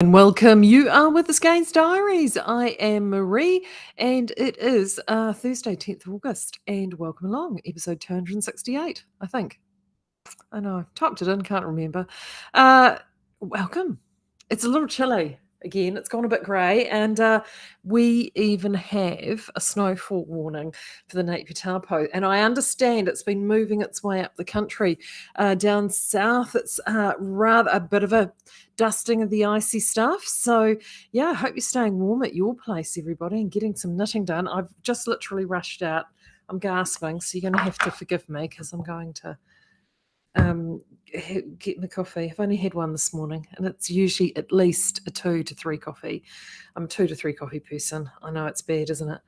And welcome. You are with the Skeinz Diaries. I am Maree, and it is Thursday, 10th of August. And welcome along, episode 268, I think. I know, typed it in, can't remember. Welcome. It's a little chilly again. It's gone a bit grey, and we even have a snowfall warning for the Napier Taupo. And I understand it's been moving its way up the country. Down south, it's rather a bit of a dusting of the icy stuff. So, yeah, I hope you're staying warm at your place, everybody, and getting some knitting done. I've just literally rushed out. I'm gasping, so you're going to have to forgive me because I'm going to get my coffee. I've only had one this morning, and it's usually at least a 2 to 3 coffee. I'm a 2 to 3 coffee person. I know it's bad, isn't it?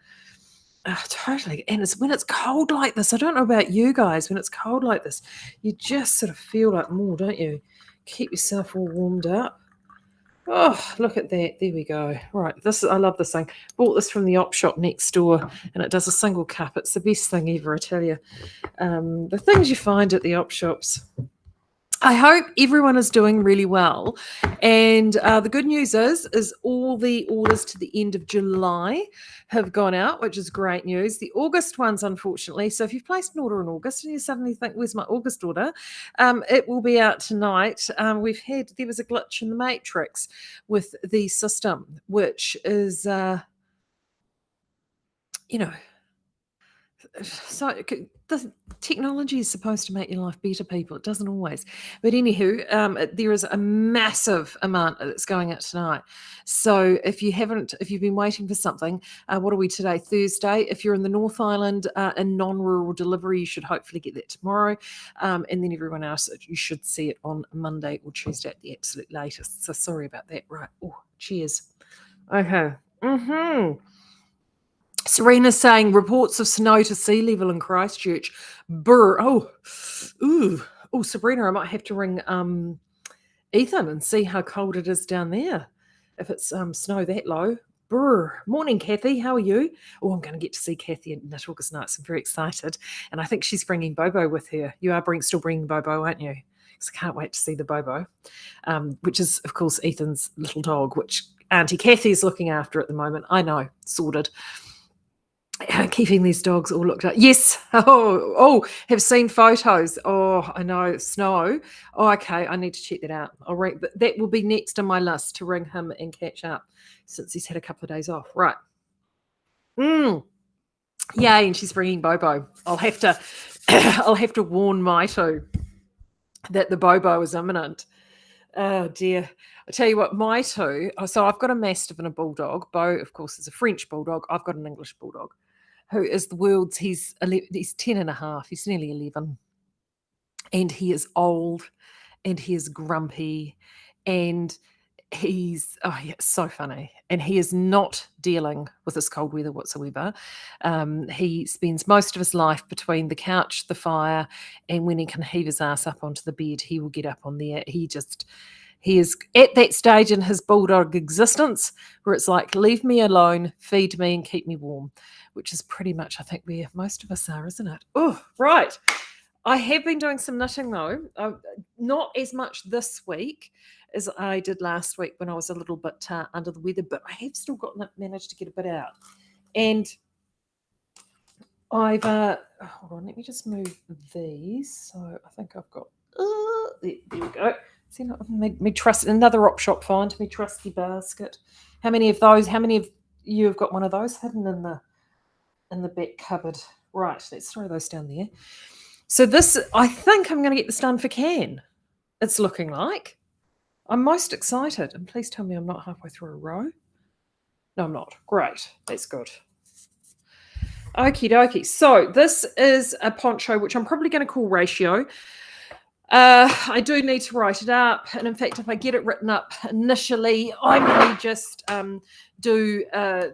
Totally. And it's when it's cold like this. I don't know about you guys. When it's cold like this, you just sort of feel like more, don't you? Keep yourself all warmed up. Oh, look at that. There we go. Right. I love this thing. Bought this from the op shop next door, and it does a single cup. It's the best thing ever, I tell you. The things you find at the op shops. I hope everyone is doing really well. And the good news is all the orders to the end of July have gone out, which is great news. The August ones, unfortunately. So if you've placed an order in August and you suddenly think, where's my August order? It will be out tonight. There was a glitch in the matrix with the system, which is, so the technology is supposed to make your life better, people. It doesn't always. But anywho, there is a massive amount that's going out tonight. So if you've been waiting for something, what are we today? Thursday. If you're in the North Island in non-rural delivery, you should hopefully get that tomorrow. And then everyone else, you should see it on Monday or Tuesday at the absolute latest. So sorry about that. Right. Oh, cheers. Okay. Serena's saying reports of snow to sea level in Christchurch. Brr. Oh, Sabrina, I might have to ring Ethan and see how cold it is down there. If it's snow that low. Brr. Morning, Kathy. How are you? Oh, I'm going to get to see Kathy in August nights. I'm very excited. And I think she's bringing Bobo with her. You are still bringing Bobo, aren't you? Because I can't wait to see the Bobo, which is, of course, Ethan's little dog, which Auntie Kathy is looking after at the moment. I know, sorted. Keeping these dogs all looked at. Yes. Have seen photos. Oh, I know. Snow. Oh, okay. I need to check that out. I'll ring. That will be next on my list to ring him and catch up since he's had a couple of days off. Right. Yay, and she's bringing Bobo. I'll have to warn Maito that the Bobo is imminent. Oh dear. I tell you what, Maito. So I've got a Mastiff and a Bulldog. Bo, of course, is a French Bulldog. I've got an English Bulldog. Who is the world's, he's 10 and a half, he's nearly 11. And he is old and he is grumpy and so funny. And he is not dealing with this cold weather whatsoever. He spends most of his life between the couch, the fire, and when he can heave his ass up onto the bed, he will get up on there. He is at that stage in his bulldog existence where it's like, leave me alone, feed me and keep me warm, which is pretty much, I think, where most of us are, isn't it? Oh, right. I have been doing some knitting, though. Not as much this week as I did last week when I was a little bit under the weather, but I have still managed to get a bit out. And I've, hold on, let me just move these. So I think I've got, there we go. See, me trust another op shop find, me trusty basket. How many of you have got one of those hidden in the back cupboard? Right, let's throw those down there. So this, I think I'm going to get this done for Can. It's looking like. I'm most excited. And please tell me I'm not halfway through a row. No, I'm not. Great. That's good. Okie dokie. So this is a poncho, which I'm probably going to call Ratio. I do need to write it up. And in fact, if I get it written up initially, I may just do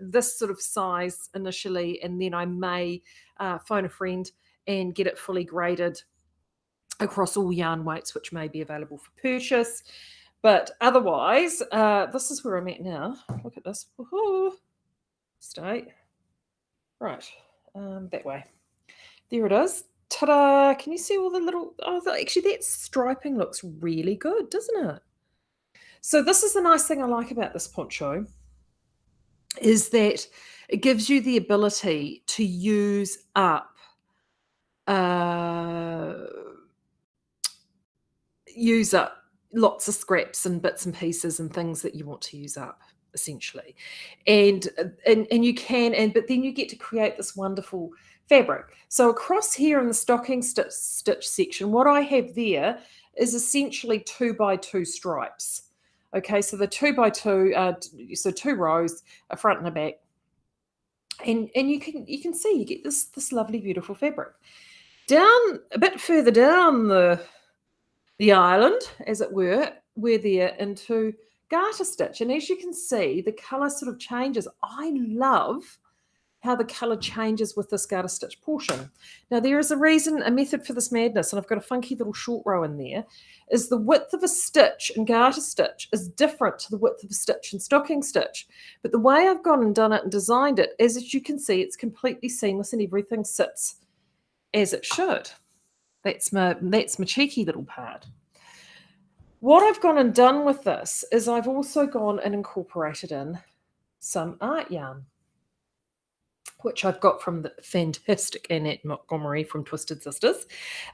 this sort of size initially. And then I may phone a friend and get it fully graded across all yarn weights, which may be available for purchase. But otherwise, this is where I'm at now. Look at this. Woohoo. Stay. Right. That way. There it is. Ta-da! Can you see all the little... actually, that striping looks really good, doesn't it? So this is the nice thing I like about this poncho, is that it gives you the ability to uh, use up lots of scraps and bits and pieces and things that you want to use up, essentially. And you can, and but then you get to create this wonderful fabric. So across here in the stocking stitch section, what I have there is essentially 2 by 2 stripes. Okay, so the 2 by 2, so 2 rows, a front and a back, and you can see you get this lovely beautiful fabric. Down a bit further down the island, as it were, we're there into garter stitch. And as you can see, the colour sort of changes. I love how the colour changes with this garter stitch portion. Now, there is a method for this madness, and I've got a funky little short row in there, is the width of a stitch in garter stitch is different to the width of a stitch in stocking stitch. But the way I've gone and done it and designed it is, as you can see, it's completely seamless and everything sits as it should. That's my cheeky little part. What I've gone and done with this is I've also gone and incorporated in some art yarn, which I've got from the fantastic Annette Montgomery from Twisted Sisters.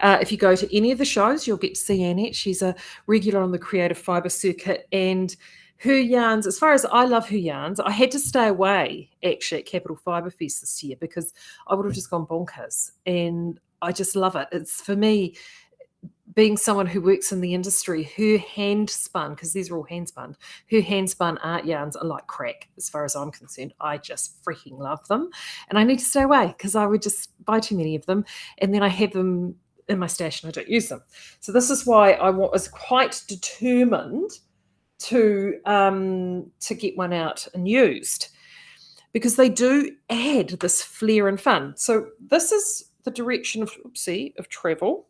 If you go to any of the shows, you'll get to see Annette. She's a regular on the Creative Fibre circuit, and her yarns, as far as I love her yarns, I had to stay away actually at Capital Fibre Fest this year because I would have just gone bonkers, and I just love it. It's, for me, being someone who works in the industry, her hand spun, because these are all hand spun, her hand spun art yarns are like crack as far as I'm concerned. I just freaking love them. And I need to stay away because I would just buy too many of them. And then I have them in my stash and I don't use them. So this is why I was quite determined to get one out and used, because they do add this flair and fun. So this is the direction of travel.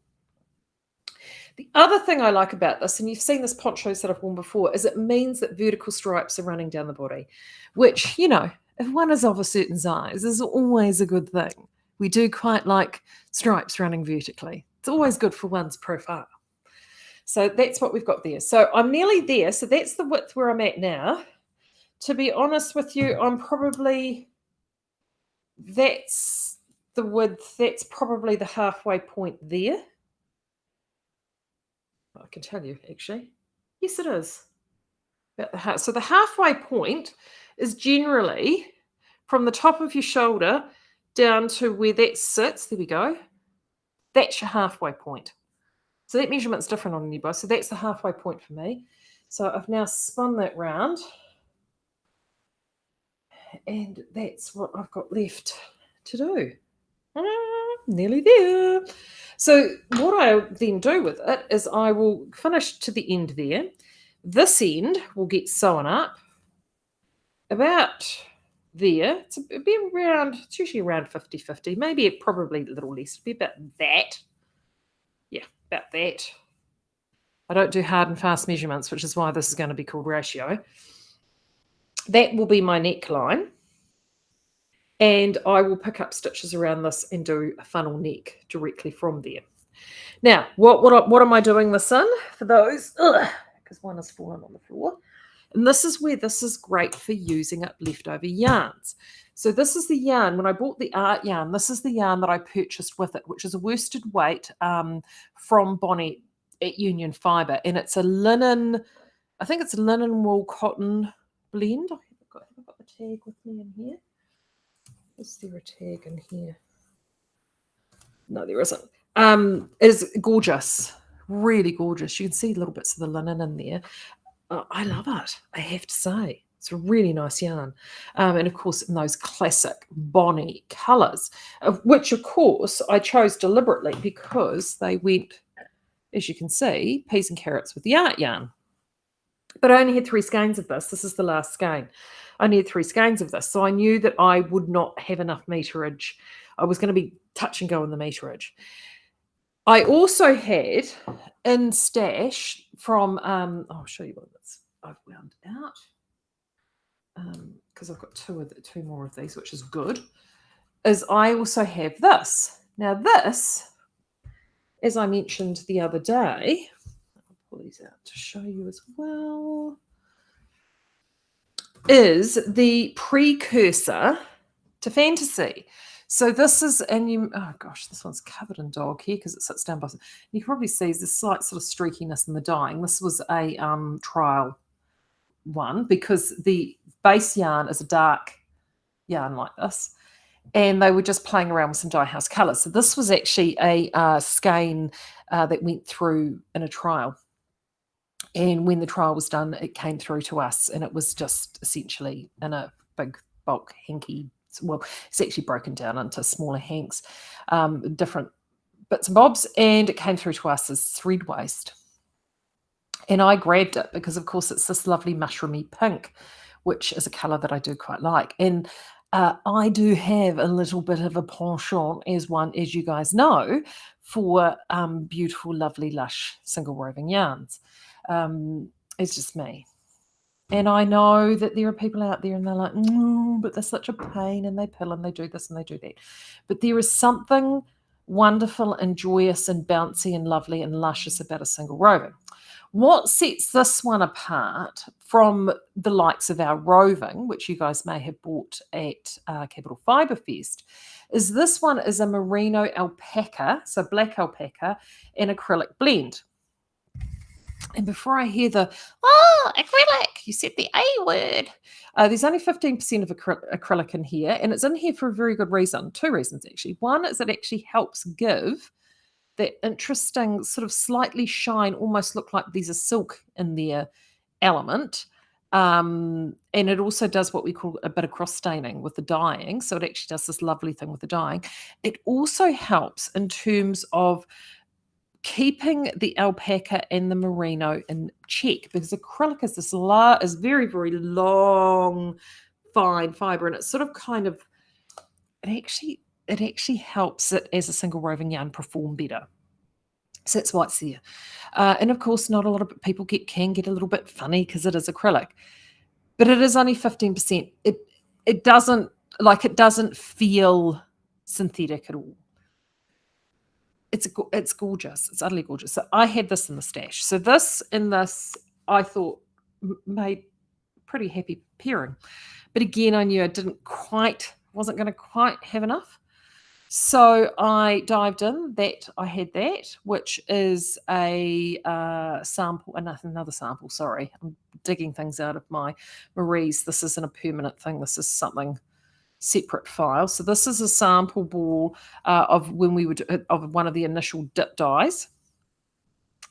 The other thing I like about this, and you've seen this ponchos that I've worn before, is it means that vertical stripes are running down the body, which, if one is of a certain size, is always a good thing. We do quite like stripes running vertically. It's always good for one's profile. So that's what we've got there. So I'm nearly there. So that's the width where I'm at now. To be honest with you, that's the width. That's probably the halfway point there. I can tell you, actually. Yes, it is. So the halfway point is generally from the top of your shoulder down to where that sits. There we go. That's your halfway point. So that measurement's different on anybody. So that's the halfway point for me. So I've now spun that round. And that's what I've got left to do. Nearly there. So what I then do with it is I will finish to the end there. This end will get sewn up about there. It's usually around 50-50, maybe probably a little less. It'll be about that. Yeah, about that. I don't do hard and fast measurements, which is why this is going to be called ratio. That will be my neckline. And I will pick up stitches around this and do a funnel neck directly from there. Now, what am I doing this in? For those, because one has fallen on the floor. And this is where this is great for using up leftover yarns. So this is the yarn. When I bought the art yarn, this is the yarn that I purchased with it, which is a worsted weight from Bonnet at Union Fibre. And it's a linen, I think it's a linen wool cotton blend. Have I got the tag with me in here? Is there a tag in here? No, there isn't. It is gorgeous, really gorgeous. You can see little bits of the linen in there. I love it, I have to say. It's a really nice yarn. And of course, in those classic Bonnet colours, which of course I chose deliberately because they went, as you can see, peas and carrots with the art yarn. But I only had 3 skeins of this. This is the last skein. I only had 3 skeins of this. So I knew that I would not have enough meterage. I was going to be touch and go in the meterage. I also had in stash from, I'll show you what I've wound out. Because I've got 2 more of these, which is good. Is I also have this. Now this, as I mentioned the other day, pull these out to show you as well. is the precursor to fantasy. So this is, and you, oh gosh, this one's covered in dog hair because it sits down by. You can probably see there's slight sort of streakiness in the dyeing. This was a trial one because the base yarn is a dark yarn like this, and they were just playing around with some dye house colours. So this was actually a skein that went through in a trial. And when the trial was done, it came through to us, and it was just essentially in a big bulk hanky. Well, it's actually broken down into smaller hanks, different bits and bobs, and it came through to us as thread waste. And I grabbed it because, of course, it's this lovely mushroomy pink, which is a colour that I do quite like. And I do have a little bit of a penchant, as you guys know, for beautiful, lovely, lush single roving yarns. It's just me. And I know that there are people out there and they're like, but they're such a pain and they pill and they do this and they do that. But there is something wonderful and joyous and bouncy and lovely and luscious about a single roving. What sets this one apart from the likes of our roving, which you guys may have bought at Capital Fibre Fest, is this one is a merino alpaca, so black alpaca, and acrylic blend. And before I hear the, acrylic, you said the A word. There's only 15% of acrylic in here, and it's in here for a very good reason. Two reasons, actually. One is it actually helps give that interesting sort of slightly shine, almost look like there's a silk in their element. And it also does what we call a bit of cross staining with the dyeing. So it actually does this lovely thing with the dyeing. It also helps in terms of keeping the alpaca and the merino in check, because acrylic is this is very, very long, fine fiber, and it's sort of kind of it actually helps it as a single roving yarn perform better. So that's why it's there. And of course, not a lot of people can get a little bit funny because it is acrylic, but it is only 15%. It doesn't feel synthetic at all. It's gorgeous. It's utterly gorgeous. So I had this in the stash. So this and this, I thought, made pretty happy pairing. But again, I knew I wasn't going to quite have enough. So I dived in. I had that, which is a sample, another sample. Sorry, I'm digging things out of my Maree's. This isn't a permanent thing. This is something separate file. So this is a sample ball of when we would of one of the initial dip dyes.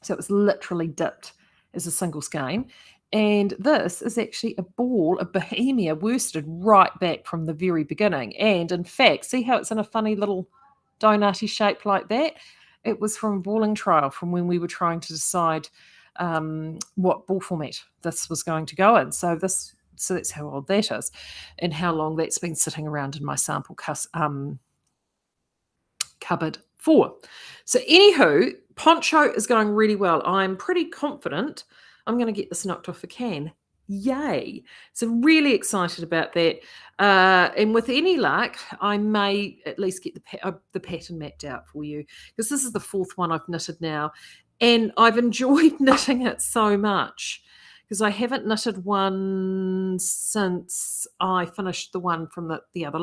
So it was literally dipped as a single skein. And this is actually a ball of Bohemia worsted right back from the very beginning. And in fact, see how it's in a funny little donutty shape like that? It was from a balling trial from when we were trying to decide what ball format this was going to go in. So that's how old that is and how long that's been sitting around in my sample cupboard for. So anywho, poncho is going really well. I'm pretty confident I'm going to get this knocked off the can. Yay. So really excited about that. And with any luck, I may at least get the pattern mapped out for you, because this is the fourth one I've knitted now. And I've enjoyed knitting it so much, because I haven't knitted one since I finished the one from the other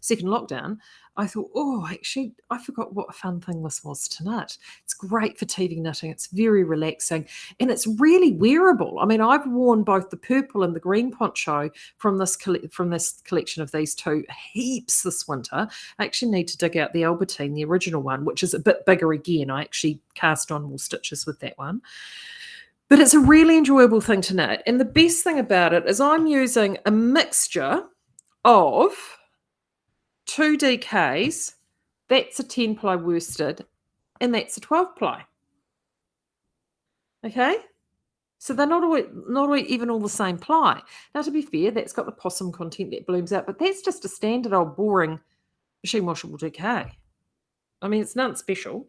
second lockdown. I thought, actually, I forgot what a fun thing this was to knit. It's great for TV knitting. It's very relaxing, and it's really wearable. I mean, I've worn both the purple and the green poncho from this collection of these two heaps this winter. I actually need to dig out the Albertine, the original one, which is a bit bigger again. I actually cast on more stitches with that one. But it's a really enjoyable thing to knit. And the best thing about it is I'm using a mixture of 2 DKs, that's a 10-ply worsted, and that's a 12-ply. Okay? So they're not even all the same ply. Now, to be fair, that's got the possum content that blooms out, but that's just a standard old boring machine washable DK. I mean, it's nothing special.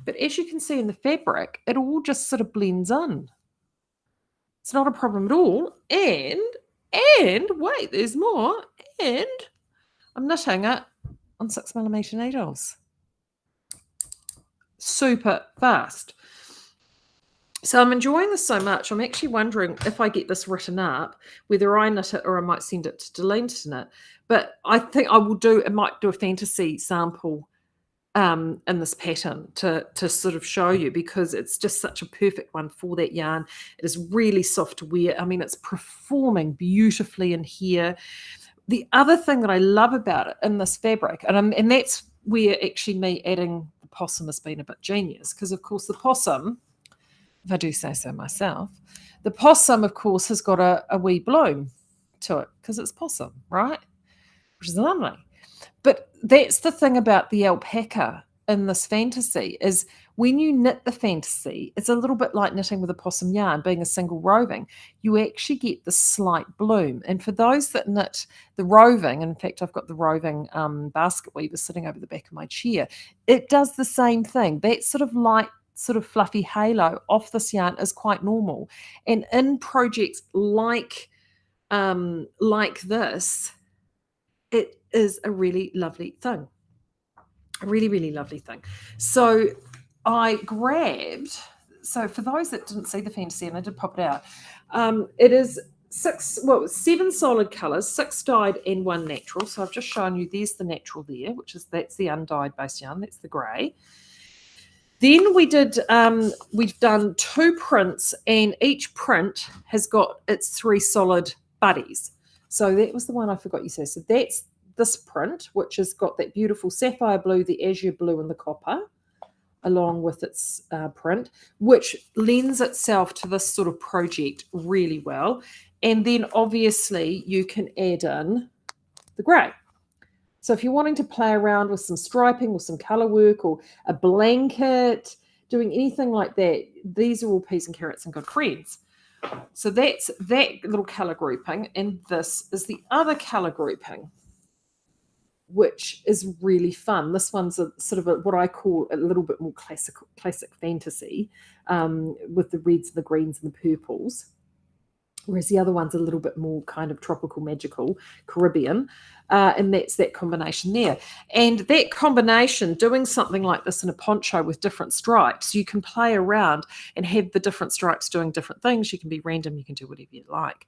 But as you can see in the fabric, it all just sort of blends in. It's not a problem at all. And wait, there's more. And I'm knitting it on 6mm needles. Super fast. So I'm enjoying this so much. I'm actually wondering if I get this written up, whether I knit it or I might send it to Delene to knit. But I think I might do a fantasy sample in this pattern to sort of show you, because it's just such a perfect one for that yarn. It is really soft to wear. I mean, it's performing beautifully in here. The other thing that I love about it in this fabric, and that's where actually me adding the possum has been a bit genius, because of course the possum, if I do say so myself, the possum of course has got a wee bloom to it because it's possum, right? Which is lovely. But that's the thing about the alpaca in this fantasy, is when you knit the fantasy, it's a little bit like knitting with a possum yarn, being a single roving. You actually get the slight bloom. And for those that knit the roving, in fact, I've got the roving basket weaver sitting over the back of my chair, it does the same thing. That sort of light, sort of fluffy halo off this yarn is quite normal. And in projects like this, it is a really lovely thing. A really, really lovely thing. So I grabbed, so for those that didn't see the fantasy, and I did pop it out, it is 7 solid colours, 6 dyed and 1 natural. So I've just shown you, there's the natural there, that's the undyed base yarn, that's the grey. Then we've done 2 prints, and each print has got its 3 solid buddies. So that was the one I forgot you said. So that's this print, which has got that beautiful sapphire blue, the azure blue, and the copper, along with its print, which lends itself to this sort of project really well. And then obviously you can add in the grey. So if you're wanting to play around with some striping or some colour work or a blanket, doing anything like that, these are all peas and carrots and good friends. So that's that little colour grouping, and this is the other colour grouping, which is really fun. This one's a sort of what I call a little bit more classic fantasy, with the reds and the greens and the purples. Whereas the other one's a little bit more kind of tropical, magical, Caribbean, and that's that combination there. And that combination, doing something like this in a poncho with different stripes, you can play around and have the different stripes doing different things. You can be random, you can do whatever you like.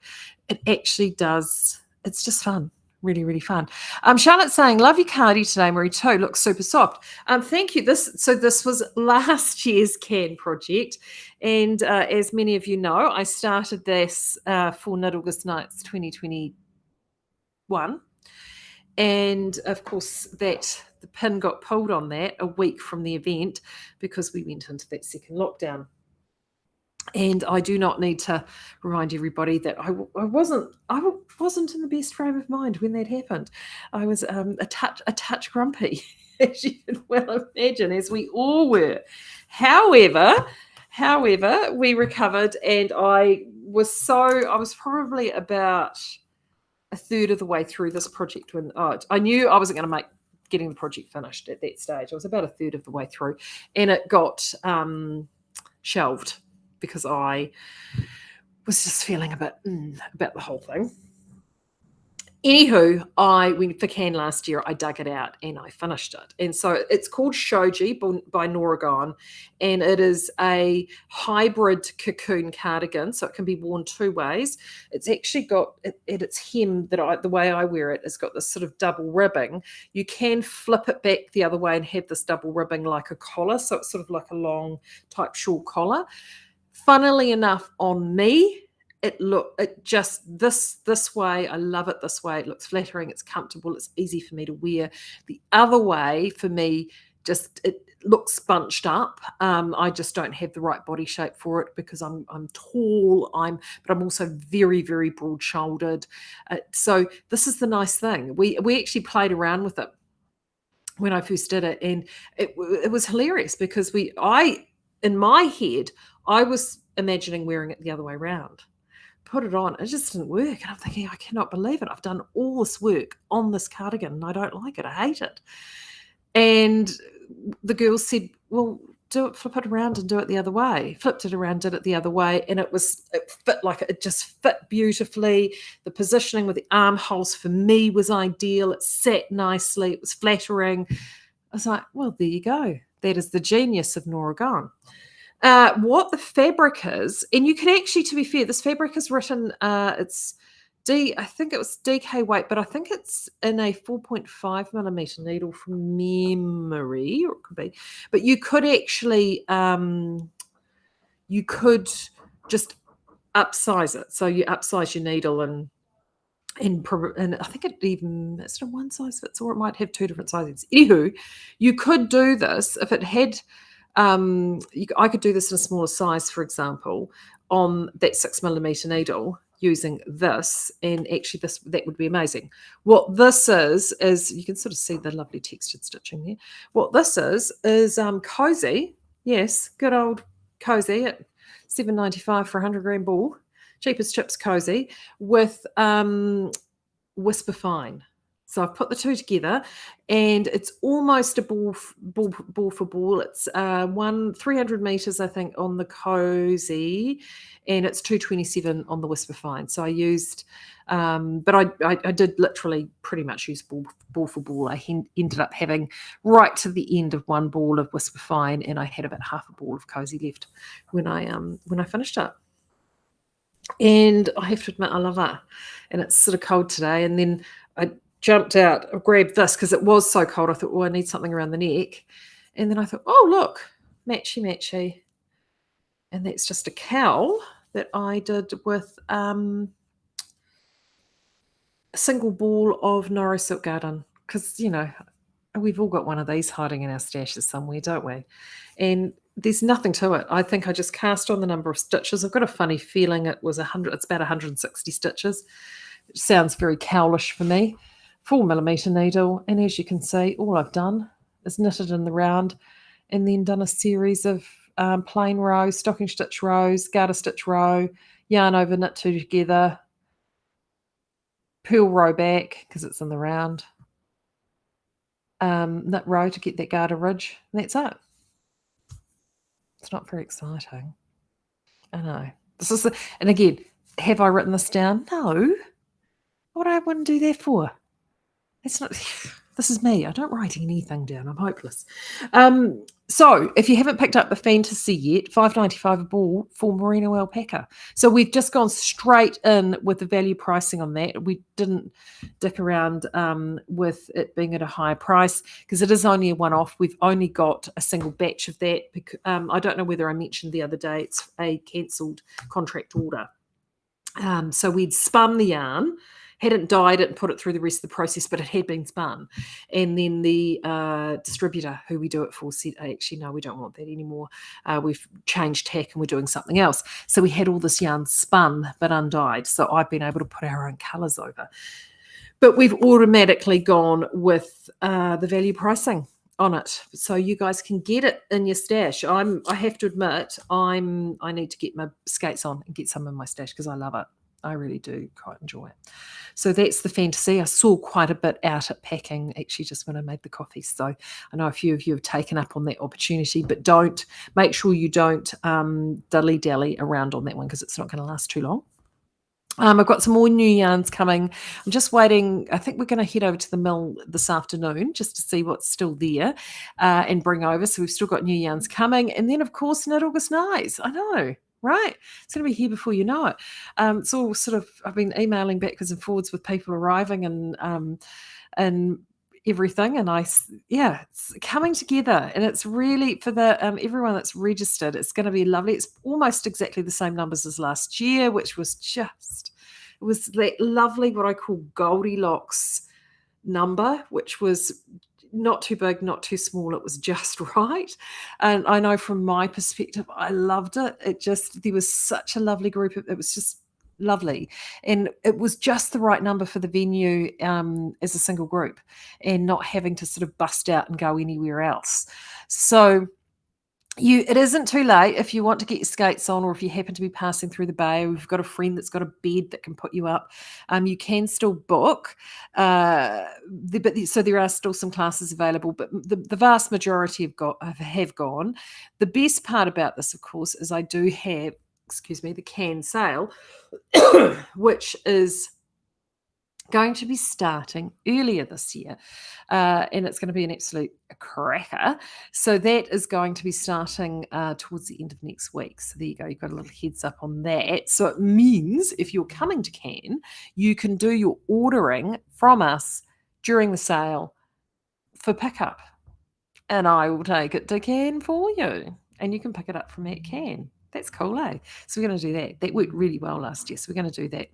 It actually does, it's just fun. Really, really fun. Charlotte's saying, love your cardi today, Maree, too. Looks super soft. Thank you. This was last year's can project. And as many of you know, I started this for Knit August Nights 2021. And of course, the pin got pulled on that a week from the event because we went into that second lockdown. And I do not need to remind everybody that I wasn't in the best frame of mind when that happened. I was a touch grumpy, as you can well imagine, as we all were. However, we recovered, and I was probably about a third of the way through this project when I knew I wasn't going to make getting the project finished at that stage. I was about a third of the way through, and it got shelved, because I was just feeling a bit about the whole thing. Anywho, I went for can last year. I dug it out and I finished it. And so it's called Shoji by Noragon, and it is a hybrid cocoon cardigan, so it can be worn 2 ways. It's actually got at its hem, the way I wear it, it's got this sort of double ribbing. You can flip it back the other way and have this double ribbing like a collar, so it's sort of like a long type shawl collar. Funnily enough, on me, this way, I love it this way. It looks flattering, it's comfortable, it's easy for me to wear. The other way, for me, it looks bunched up. I just don't have the right body shape for it because I'm tall, but I'm also very, very broad-shouldered. So this is the nice thing. We actually played around with it when I first did it, and it was hilarious because in my head, I was imagining wearing it the other way around. Put it on, it just didn't work. And I'm thinking, I cannot believe it. I've done all this work on this cardigan and I don't like it. I hate it. And the girls said, well, flip it around and do it the other way. Flipped it around, did it the other way, and it just fit beautifully. The positioning with the armholes for me was ideal. It sat nicely. It was flattering. I was like, well, there you go. That is the genius of Noragon. What the fabric is, and you can actually, to be fair, this fabric is written, it's I think it was DK weight, but I think it's in a 4.5 millimeter needle from memory, or it could be. But you could actually, you could just upsize it. So you upsize your needle and I think it's a one size fits, or it might have two different sizes. Anywho, you could do this if it had. I could do this in a smaller size, for example, on that 6 millimeter needle using this, and actually that would be amazing. What this is you can sort of see the lovely textured stitching there. What this is cozy. Yes, good old cozy at $7.95 for a 100 gram ball. Cheapest chips cozy with Whisper Fine. So I've put the two together, and it's almost a ball for ball. It's 300 meters, I think, on the cozy, and it's 227 on the Whisper Fine. So I used, but I did literally pretty much use ball for ball. I ended up having right to the end of one ball of Whisper Fine, and I had about half a ball of cozy left when I finished it. And I have to admit, I love it. And it's sort of cold today. And then I jumped out, I grabbed this because it was so cold. I thought, oh, I need something around the neck. And then I thought, oh, look, matchy. And that's just a cowl that I did with a single ball of Noro Silk Garden. Because, we've all got one of these hiding in our stashes somewhere, don't we? And there's nothing to it. I think I just cast on the number of stitches. I've got a funny feeling it's about 160 stitches. It sounds very cowlish for me. 4 millimeter needle, and as you can see, all I've done is knitted in the round and then done a series of plain rows, stocking stitch rows, garter stitch row, yarn over, knit two together, purl row back because it's in the round, knit row to get that garter ridge, and that's it. It's not very exciting. I know. And again, have I written this down? No. What would I want to do that for? It's not. This is me. I don't write anything down. I'm hopeless. So if you haven't picked up the fantasy yet, $5.95 a ball for merino alpaca. So we've just gone straight in with the value pricing on that. We didn't dick around with it being at a higher price because it is only a one-off. We've only got a single batch of that. I don't know whether I mentioned the other day, it's a cancelled contract order. So we'd spun the yarn, hadn't dyed it and put it through the rest of the process, but it had been spun. And then the distributor who we do it for said, actually, no, we don't want that anymore. We've changed tack and we're doing something else. So we had all this yarn spun but undyed. So I've been able to put our own colours over. But we've automatically gone with the value pricing on it, so you guys can get it in your stash. I have to admit, I need to get my skates on and get some in my stash because I love it. I really do quite enjoy it. So that's the fantasy. I saw quite a bit out at packing actually just when I made the coffee. So I know a few of you have taken up on that opportunity, but make sure you don't dilly-dally around on that one because it's not going to last too long. I've got some more new yarns coming. I'm just waiting. I think we're going to head over to the mill this afternoon just to see what's still there and bring over. So we've still got new yarns coming. And then, of course, Knit August Nights. I know, right? It's going to be here before you know it. It's all sort of, I've been emailing backwards and forwards with people arriving and everything, and it's coming together, and it's really for the everyone that's registered. It's going to be lovely. It's almost exactly the same numbers as last year, which was it was that lovely what I call Goldilocks number, which was not too big, not too small. It was just right. And I know from my perspective, I loved it. There was such a lovely group. It was just lovely, and it was just the right number for the venue as a single group and not having to sort of bust out and go anywhere else. So it isn't too late if you want to get your skates on, or if you happen to be passing through the bay, or you've got a friend that's got a bed that can put you up. You can still book, so there are still some classes available, but the vast majority have gone. The best part about this, of course, is I do have, the can sale, which is going to be starting earlier this year, and it's going to be an absolute cracker. So that is going to be starting towards the end of next week. So there you go. You've got a little heads up on that. So it means if you're coming to Cannes, you can do your ordering from us during the sale for pickup, and I will take it to Cannes for you, and you can pick it up from at Cannes. That's cool, eh? So we're going to do that. That worked really well last year, so we're going to do that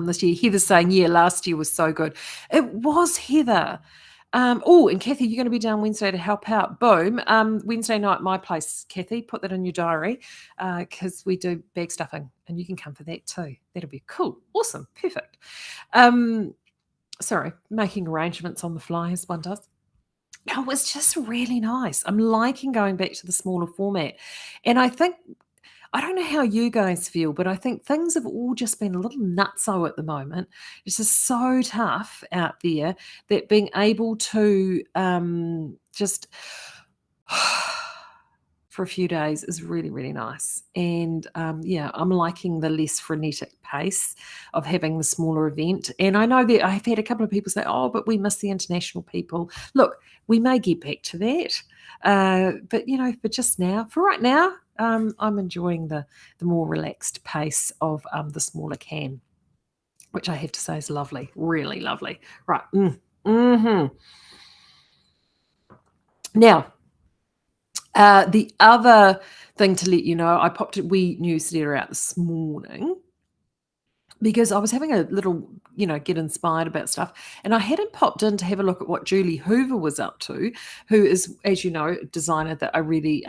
this year. Heather's saying, yeah, last year was so good. It was, Heather. And Kathy, you're going to be down Wednesday to help out. Boom. Wednesday night, my place, Kathy. Put that in your diary because we do bag stuffing, and you can come for that too. That'll be cool. Awesome. Perfect. Sorry, making arrangements on the fly as one does. No, it was just really nice. I'm liking going back to the smaller format. And I think I don't know how you guys feel, but I think things have all just been a little nutso at the moment. It's just so tough out there that being able to just for a few days is really, really nice. And yeah, I'm liking the less frenetic pace of having the smaller event. And I know that I've had a couple of people say, oh, but we miss the international people. Look, we may get back to that. But, for just now, for right now, I'm enjoying the more relaxed pace of the smaller Cannes, which I have to say is lovely, really lovely. Right. Now, the other thing to let you know, I popped a wee newsletter out this morning because I was having a little, get inspired about stuff. And I hadn't popped in to have a look at what Julie Hoover was up to, who is, as you know, a designer that I really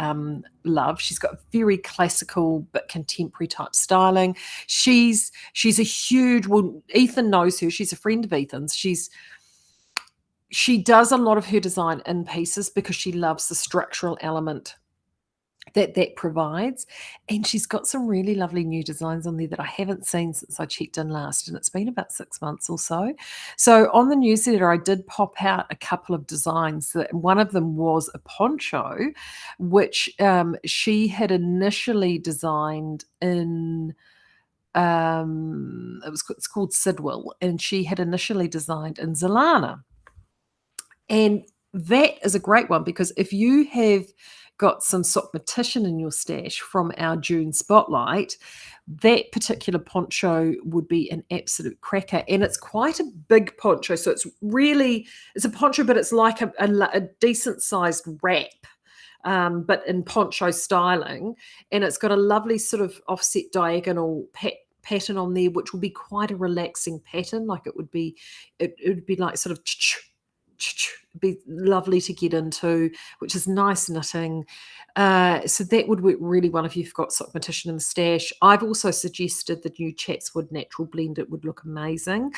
love. She's got very classical but contemporary type styling. She's a huge, well, Ethan knows her. She's a friend of Ethan's. She does a lot of her design in pieces because she loves the structural element that provides, and she's got some really lovely new designs on there that I haven't seen since I checked in last, and it's been about 6 months or so. So on the newsletter I did pop out a couple of designs. That one of them was a poncho which she had initially designed in it's called Sidwell, and she had initially designed in Zalana. And that is a great one because if you have got some sock petition in your stash from our June spotlight, that particular poncho would be an absolute cracker. And it's quite a big poncho. So it's a poncho, but it's like a decent sized wrap. But in poncho styling, and it's got a lovely sort of offset diagonal pattern on there, which will be quite a relaxing pattern. Like it would be like sort of be lovely to get into, which is nice knitting. So that would work really well if you've got sock petition in the stash. I've also suggested the new Chatswood Natural Blend. It would look amazing.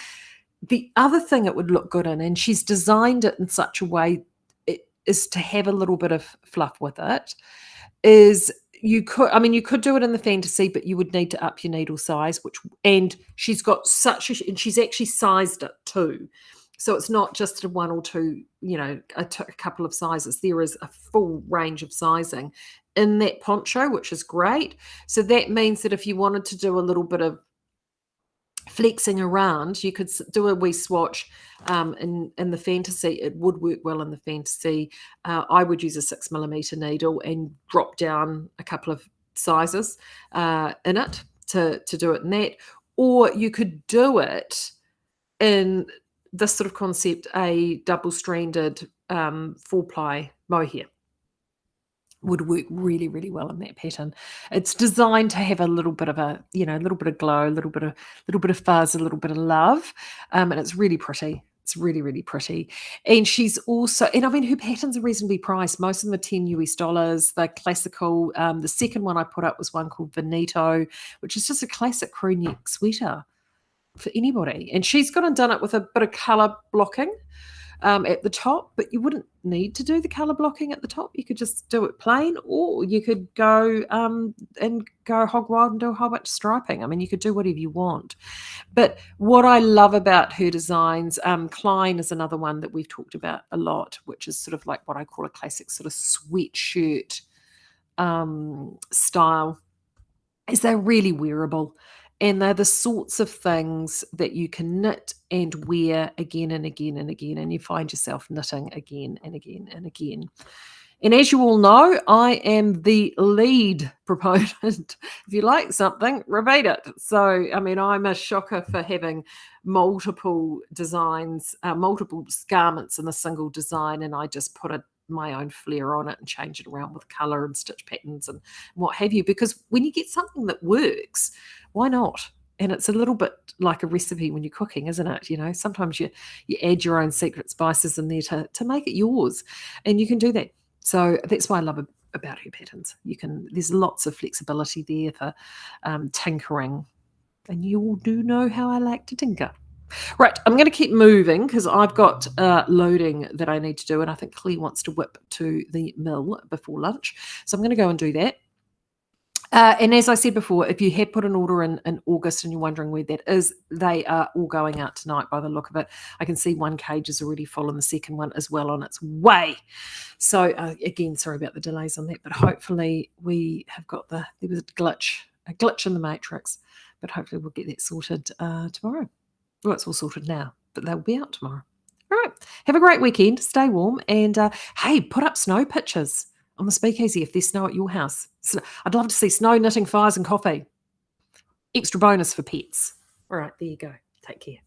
The other thing it would look good in, and she's designed it in such a way, it is to have a little bit of fluff with it, is you could do it in the fantasy, but you would need to up your needle size, and she's got and she's actually sized it too. So it's not just a one or two, a couple of sizes. There is a full range of sizing in that poncho, which is great. So that means that if you wanted to do a little bit of flexing around, you could do a wee swatch in the fantasy. It would work well in the fantasy. I would use a 6mm needle and drop down a couple of sizes in it to do it in that. Or you could do it in this sort of concept, a double-stranded 4-ply mohair would work really, really well in that pattern. It's designed to have a little bit of a little bit of glow, a little bit of fuzz, a little bit of love, and it's really pretty. It's really, really pretty. And she's also, and I mean, her patterns are reasonably priced. Most of them are $10. The classical, the second one I put up was one called Veneto, which is just a classic crew neck sweater for anybody. And she's gone and done it with a bit of colour blocking at the top, but you wouldn't need to do the colour blocking at the top. You could just do it plain, or you could go and go hog wild and do a whole bunch of striping. I mean, you could do whatever you want. But what I love about her designs, Klein is another one that we've talked about a lot, which is sort of like what I call a classic sort of sweatshirt style, is they're really wearable. And they're the sorts of things that you can knit and wear again and again and again, and you find yourself knitting again and again and again. And as you all know, I am the lead proponent. If you like something, repeat it. So, I mean, I'm a shocker for having multiple designs, multiple garments in a single design, and I just put my own flair on it and change it around with color and stitch patterns and what have you. Because when you get something that works, why not? And it's a little bit like a recipe when you're cooking, isn't it? You know, sometimes you add your own secret spices in there to make it yours, and you can do that. So that's why I love about her patterns. There's lots of flexibility there for tinkering, and you all do know how I like to tinker. Right, I'm going to keep moving because I've got loading that I need to do, and I think Claire wants to whip to the mill before lunch. So I'm going to go and do that. And as I said before, if you had put an order in August and you're wondering where that is, they are all going out tonight by the look of it. I can see one cage is already full and the second one is well on its way. So again, sorry about the delays on that, but hopefully we have got there was a glitch in the matrix, but hopefully we'll get that sorted tomorrow. Well, it's all sorted now, but they'll be out tomorrow. All right, have a great weekend, stay warm, and hey, put up snow pictures on the speakeasy if there's snow at your house. I'd love to see snow, knitting, fires and coffee. Extra bonus for pets. All right, there you go. Take care.